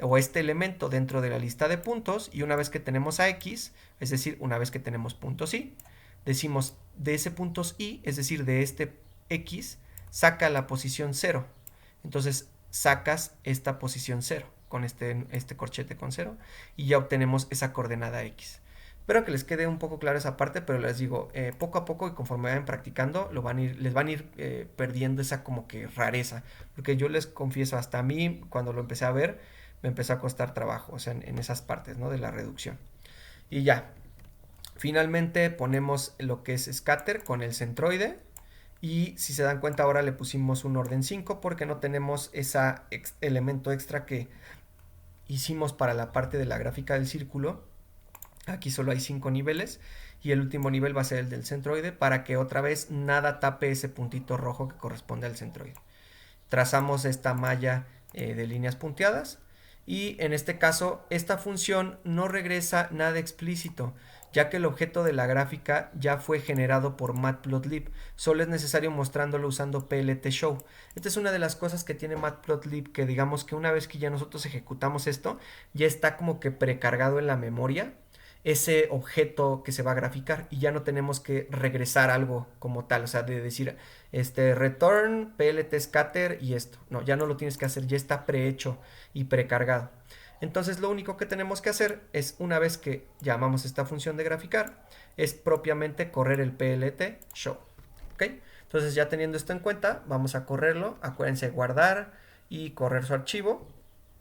o este elemento dentro de la lista de puntos, y una vez que tenemos a x, es decir, una vez que tenemos puntos i, decimos de ese puntos i, es decir, de este x, saca la posición 0. Entonces sacas esta posición 0 con este corchete con 0 y ya obtenemos esa coordenada x. Espero que les quede un poco claro esa parte, pero les digo, poco a poco y conforme vayan practicando, les van a ir perdiendo esa como que rareza. Porque yo les confieso, hasta a mí, cuando lo empecé a ver, me empezó a costar trabajo, o sea, en esas partes, ¿no? De la reducción. Y ya, finalmente ponemos lo que es scatter con el centroide. Y si se dan cuenta, ahora le pusimos un orden 5 porque no tenemos ese elemento extra que hicimos para la parte de la gráfica del círculo, Aquí solo hay 5 niveles y el último nivel va a ser el del centroide para que otra vez nada tape ese puntito rojo que corresponde al centroide. Trazamos esta malla de líneas punteadas y en este caso esta función no regresa nada explícito, ya que el objeto de la gráfica ya fue generado por Matplotlib. Solo es necesario mostrándolo usando PLT-Show. Esta es una de las cosas que tiene Matplotlib, que digamos que una vez que ya nosotros ejecutamos esto, ya está como que precargado en la memoria ese objeto que se va a graficar y ya no tenemos que regresar algo como tal, o sea, de decir return, plt scatter y esto. No, ya no lo tienes que hacer, ya está prehecho y precargado. Entonces lo único que tenemos que hacer es, una vez que llamamos esta función de graficar, es propiamente correr el plt show. ¿Ok? Entonces ya teniendo esto en cuenta, vamos a correrlo. Acuérdense guardar y correr su archivo.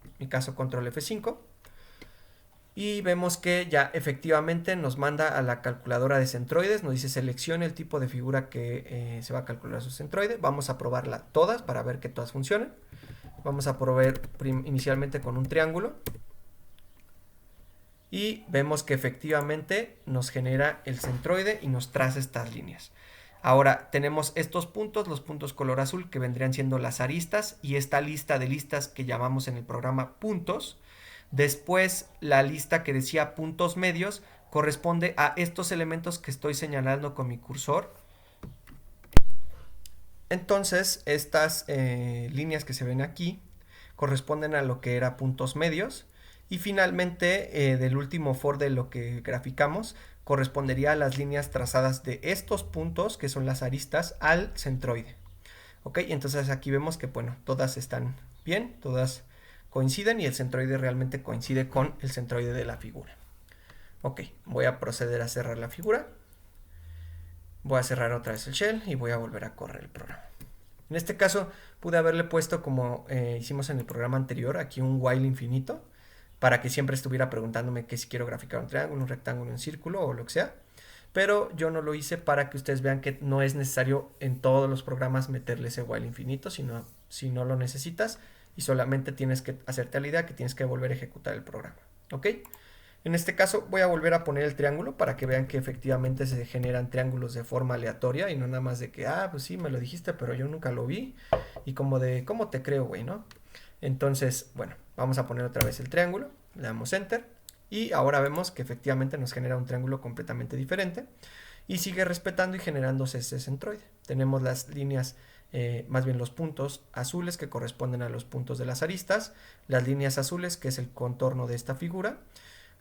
En mi caso control F5. Y vemos que ya efectivamente nos manda a la calculadora de centroides. Nos dice seleccione el tipo de figura que se va a calcular su centroide. Vamos a probarla todas para ver que todas funcionen. Vamos a probar inicialmente con un triángulo. Y vemos que efectivamente nos genera el centroide y nos traza estas líneas. Ahora tenemos estos puntos, los puntos color azul, que vendrían siendo las aristas, y esta lista de listas que llamamos en el programa puntos. Después la lista que decía puntos medios corresponde a estos elementos que estoy señalando con mi cursor. Entonces estas líneas que se ven aquí corresponden a lo que era puntos medios. Y finalmente del último for de lo que graficamos correspondería a las líneas trazadas de estos puntos, que son las aristas, al centroide. Ok, entonces aquí vemos que bueno, todas están bien, todas coinciden y el centroide realmente coincide con el centroide de la figura. Ok, voy a proceder a cerrar la figura. Voy a cerrar otra vez el shell y voy a volver a correr el programa. En este caso pude haberle puesto, como hicimos en el programa anterior, aquí un while infinito, para que siempre estuviera preguntándome que si quiero graficar un triángulo, un rectángulo, un círculo o lo que sea. Pero yo no lo hice para que ustedes vean que no es necesario en todos los programas meterle ese while infinito, sino si no lo necesitas y solamente tienes que hacerte a la idea que tienes que volver a ejecutar el programa. ¿Ok? En este caso voy a volver a poner el triángulo para que vean que efectivamente se generan triángulos de forma aleatoria y no nada más de que, pues sí, me lo dijiste, pero yo nunca lo vi. Y como de, ¿cómo te creo, güey, no? Entonces, bueno, vamos a poner otra vez el triángulo, le damos Enter y ahora vemos que efectivamente nos genera un triángulo completamente diferente y sigue respetando y generándose ese centroide. Tenemos las líneas, más bien los puntos azules que corresponden a los puntos de las aristas, las líneas azules que es el contorno de esta figura,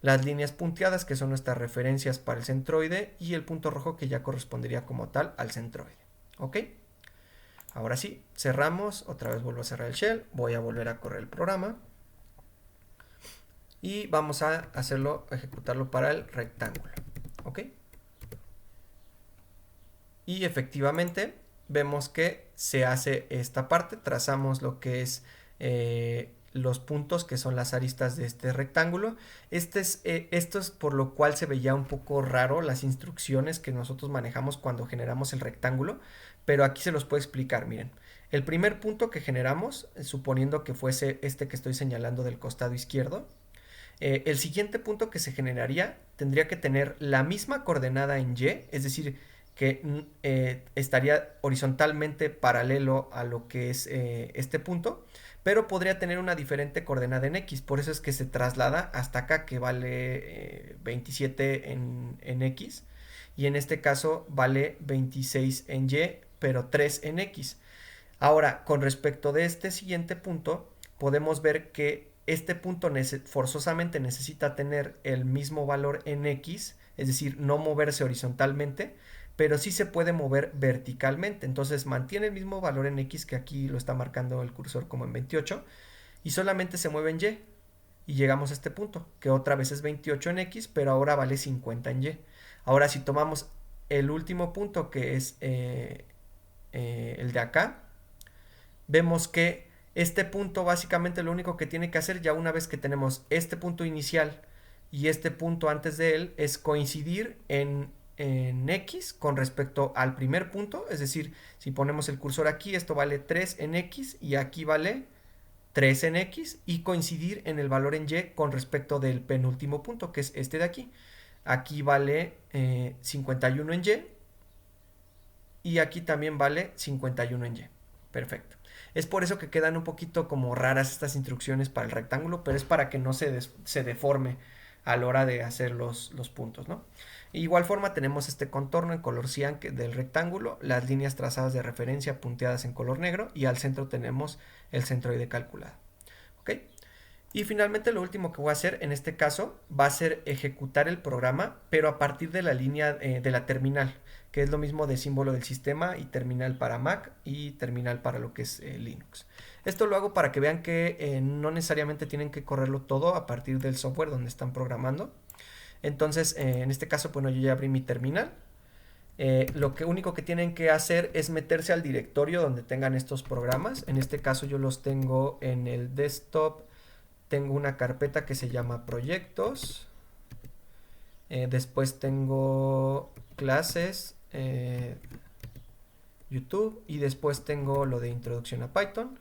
las líneas punteadas que son nuestras referencias para el centroide y el punto rojo que ya correspondería como tal al centroide. ¿Ok? Ahora sí, cerramos, otra vez vuelvo a cerrar el shell, voy a volver a correr el programa y vamos a hacerlo, ejecutarlo para el rectángulo. ¿Ok? Y efectivamente vemos que se hace esta parte, trazamos lo que es los puntos que son las aristas de este rectángulo. Esto es por lo cual se veía un poco raro las instrucciones que nosotros manejamos cuando generamos el rectángulo, pero aquí se los puedo explicar. Miren, el primer punto que generamos, suponiendo que fuese este que estoy señalando del costado izquierdo, el siguiente punto que se generaría tendría que tener la misma coordenada en Y, es decir, que estaría horizontalmente paralelo a lo que es este punto, pero podría tener una diferente coordenada en X, por eso es que se traslada hasta acá, que vale 27 en X, y en este caso vale 26 en Y, pero 3 en X. Ahora, con respecto de este siguiente punto, podemos ver que este punto forzosamente necesita tener el mismo valor en X, es decir, no moverse horizontalmente, pero sí se puede mover verticalmente. Entonces mantiene el mismo valor en X, que aquí lo está marcando el cursor como en 28, y solamente se mueve en Y. Y llegamos a este punto, que otra vez es 28 en X, pero ahora vale 50 en Y. Ahora si tomamos el último punto, que es el de acá, vemos que este punto básicamente lo único que tiene que hacer, ya una vez que tenemos este punto inicial y este punto antes de él, es coincidir en X con respecto al primer punto. Es decir, si ponemos el cursor aquí, esto vale 3 en X y aquí vale 3 en X, y coincidir en el valor en Y con respecto del penúltimo punto, que es este de aquí. aquí vale 51 en Y y aquí también vale 51 en Y. Perfecto. Es por eso que quedan un poquito como raras estas instrucciones para el rectángulo, pero es para que no se deforme a la hora de hacer los puntos, ¿no? De igual forma tenemos este contorno en color cian del rectángulo, las líneas trazadas de referencia punteadas en color negro y al centro tenemos el centroide calculado. ¿Ok? Y finalmente lo último que voy a hacer en este caso va a ser ejecutar el programa, pero a partir de la línea de la terminal, que es lo mismo de símbolo del sistema y terminal para Mac y terminal para lo que es Linux. Esto lo hago para que vean que no necesariamente tienen que correrlo todo a partir del software donde están programando. Entonces, en este caso, bueno, yo ya abrí mi terminal. Lo único que tienen que hacer es meterse al directorio donde tengan estos programas. En este caso yo los tengo en el desktop. Tengo una carpeta que se llama proyectos. Después tengo clases, YouTube. Y después tengo lo de introducción a Python.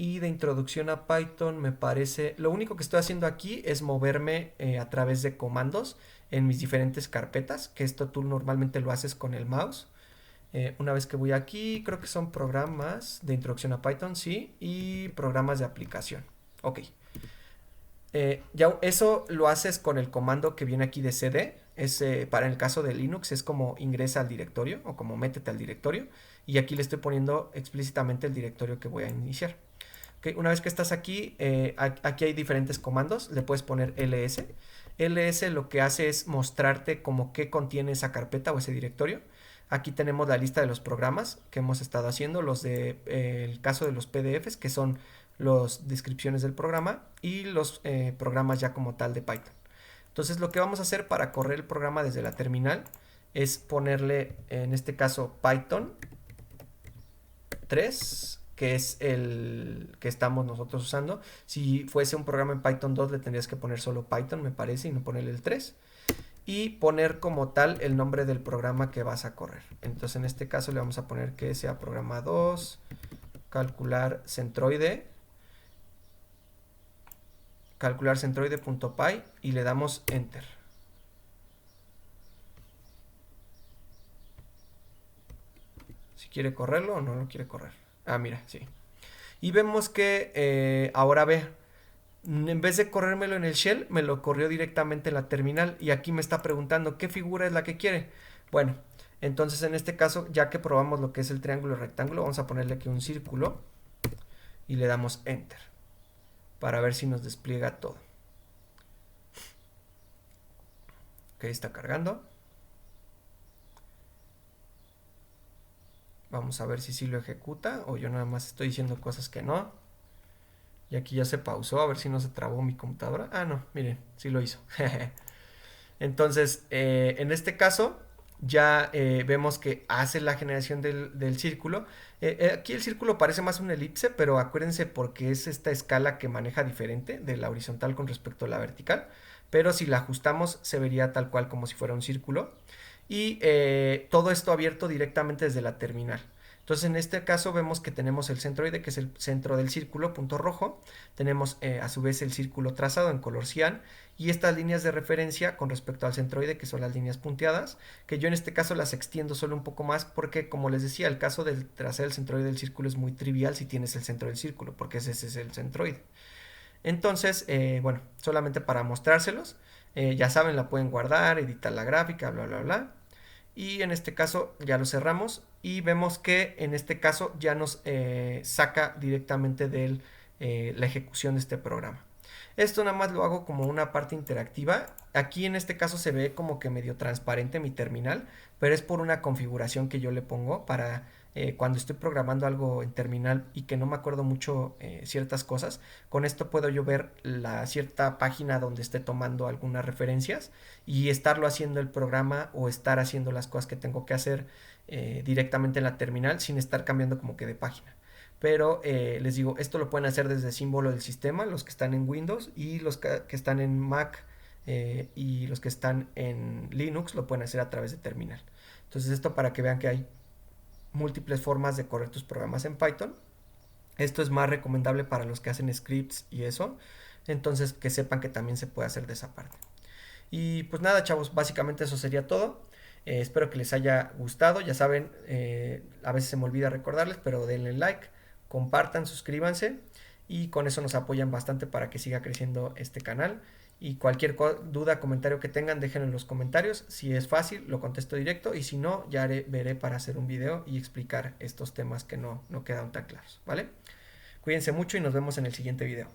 Y de introducción a Python me parece... Lo único que estoy haciendo aquí es moverme a través de comandos en mis diferentes carpetas. Que esto tú normalmente lo haces con el mouse. Una vez que voy aquí, creo que son programas de introducción a Python, sí. Y programas de aplicación. Ok. Ya eso lo haces con el comando que viene aquí de cd. Para el caso de Linux es como ingresa al directorio o como métete al directorio. Y aquí le estoy poniendo explícitamente el directorio que voy a iniciar. Okay, una vez que estás aquí, aquí hay diferentes comandos. Le puedes poner ls. ls lo que hace es mostrarte como qué contiene esa carpeta o ese directorio. Aquí tenemos la lista de los programas que hemos estado haciendo, los de el caso de los PDFs, que son las descripciones del programa, y los programas ya como tal de Python. Entonces lo que vamos a hacer para correr el programa desde la terminal es ponerle, en este caso, Python 3, que es el que estamos nosotros usando. Si fuese un programa en Python 2 le tendrías que poner solo Python, me parece, y no ponerle el 3. Y poner como tal el nombre del programa que vas a correr. Entonces en este caso le vamos a poner que sea programa 2, calcular centroide, centroide.py y le damos enter. Si quiere correrlo o no lo quiere correr. Ah, mira, sí. Y vemos que ahora ve, en vez de corrérmelo en el shell, me lo corrió directamente en la terminal. Y aquí me está preguntando qué figura es la que quiere. Bueno, entonces en este caso, ya que probamos lo que es el triángulo y rectángulo, vamos a ponerle aquí un círculo y le damos enter para ver si nos despliega todo. Ok, está cargando. Vamos a ver si sí lo ejecuta o yo nada más estoy diciendo cosas que no. Y aquí ya se pausó, a ver si no se trabó mi computadora. Ah, no, miren, sí lo hizo. Entonces, en este caso, ya vemos que hace la generación del círculo. Aquí el círculo parece más una elipse, pero acuérdense porque es esta escala que maneja diferente de la horizontal con respecto a la vertical. Pero si la ajustamos, se vería tal cual como si fuera un círculo. Y todo esto abierto directamente desde la terminal. Entonces en este caso vemos que tenemos el centroide, que es el centro del círculo, punto rojo. Tenemos a su vez el círculo trazado en color cian. Y estas líneas de referencia con respecto al centroide, que son las líneas punteadas, que yo en este caso las extiendo solo un poco más porque, como les decía, el caso del trazar el centroide del círculo es muy trivial si tienes el centro del círculo, porque ese es el centroide. Entonces, bueno, solamente para mostrárselos, ya saben, la pueden guardar, editar la gráfica, bla, bla, bla. Y en este caso ya lo cerramos y vemos que en este caso ya nos saca directamente de la ejecución de este programa. Esto nada más lo hago como una parte interactiva. Aquí en este caso se ve como que medio transparente mi terminal, pero es por una configuración que yo le pongo para cuando estoy programando algo en terminal y que no me acuerdo mucho ciertas cosas. Con esto puedo yo ver la cierta página donde esté tomando algunas referencias y estarlo haciendo el programa o estar haciendo las cosas que tengo que hacer directamente en la terminal sin estar cambiando como que de página. Pero les digo, esto lo pueden hacer desde símbolo del sistema, los que están en Windows y los que están en Mac y los que están en Linux lo pueden hacer a través de terminal. Entonces esto para que vean que hay múltiples formas de correr tus programas en Python. Esto es más recomendable para los que hacen scripts y eso. Entonces que sepan que también se puede hacer de esa parte. Y pues nada, chavos, básicamente eso sería todo. Espero que les haya gustado. Ya saben, a veces se me olvida recordarles, pero denle like, compartan, suscríbanse y con eso nos apoyan bastante para que siga creciendo este canal. Y cualquier duda, comentario que tengan, déjenlo en los comentarios. Si es fácil, lo contesto directo y si no, ya veré para hacer un video y explicar estos temas que no quedan tan claros, ¿vale? Cuídense mucho y nos vemos en el siguiente video.